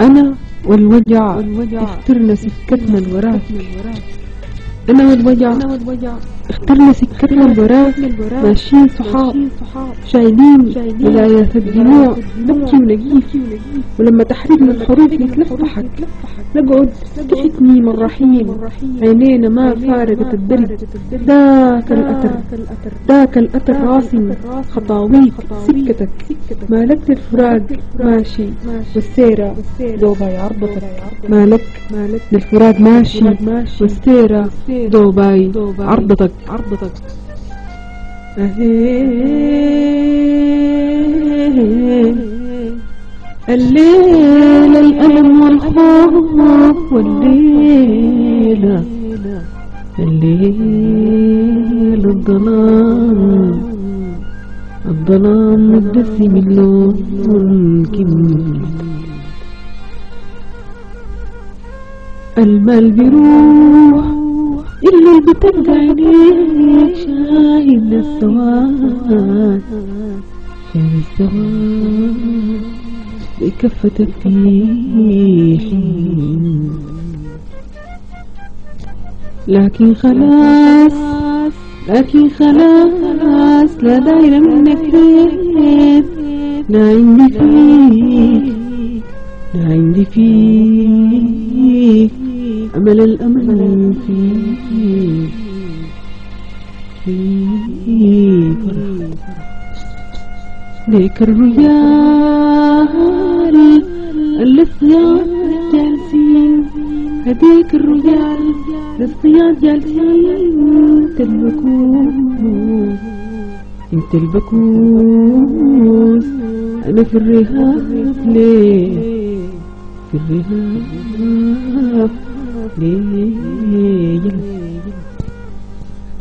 أنا والوجع اخترنا سكتنا الوراك. أنا والوجع اخترنا سكتنا الوراك، ماشيين صحاب شايلين ولايات الدموع، نبكي ونجيف، ولما تحرجنا الحروف نتلفحك، نقعد تحتني من رحيم، عينينا ما فارقت الدرب. ذاك الأثر راسي، خطاويك سكتك، مالك للفراق ماشي والسيرة دوباي عرضتك، مالك للفراق ماشي والسيرة دوباي عرضتك. الليلة الألم والخوف، والليلة الظلام مدسي من لون الكمل. المال بيروح اللي بتبقى عينيك، شايل السواد بكفتك في حين، لكن خلاص لا دايرة منك ريت، لا عندي فيك أمل، الأمل فيك ليك الرجال الصياد جالسين، هديك الرجال الصياد جالسين، انت البكوس أنا في الرهاب، ليه في الرهاب ليه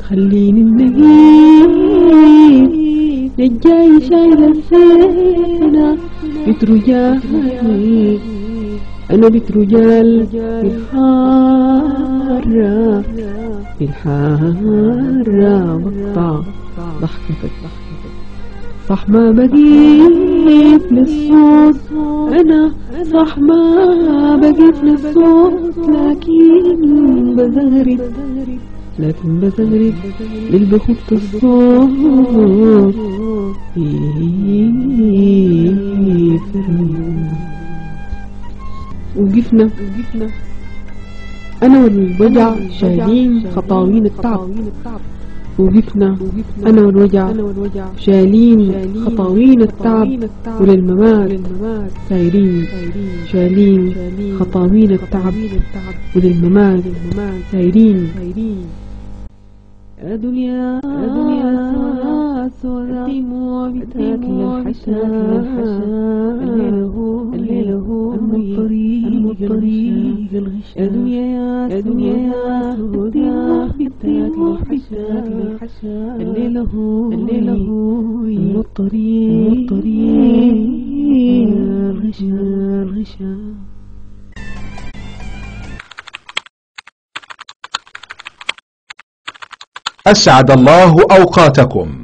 خليني النجيب نجاي شايل السينة، بيت رجال أنا بيت رجال في الحارة وقطع ضحكتك، صح ما بقيت للصوت، أنا صح ما بقيت للصوت، لكن بزغرد للبخت الصوت وقفنا أنا والوجع شايلين خطاوين التعب، وقفنا أنا والوجع شايلين خطاوين التعب، وللممات سايرين شايلين خطاوين التعب، وللممات سايرين. يا دنيا سودا دموع بتاكل الحشا، الليل هو الطريق الغشا، يا دنيا سودا بتاكل الحشا، الليل هو الطريق الغشا. أسعد الله أوقاتكم.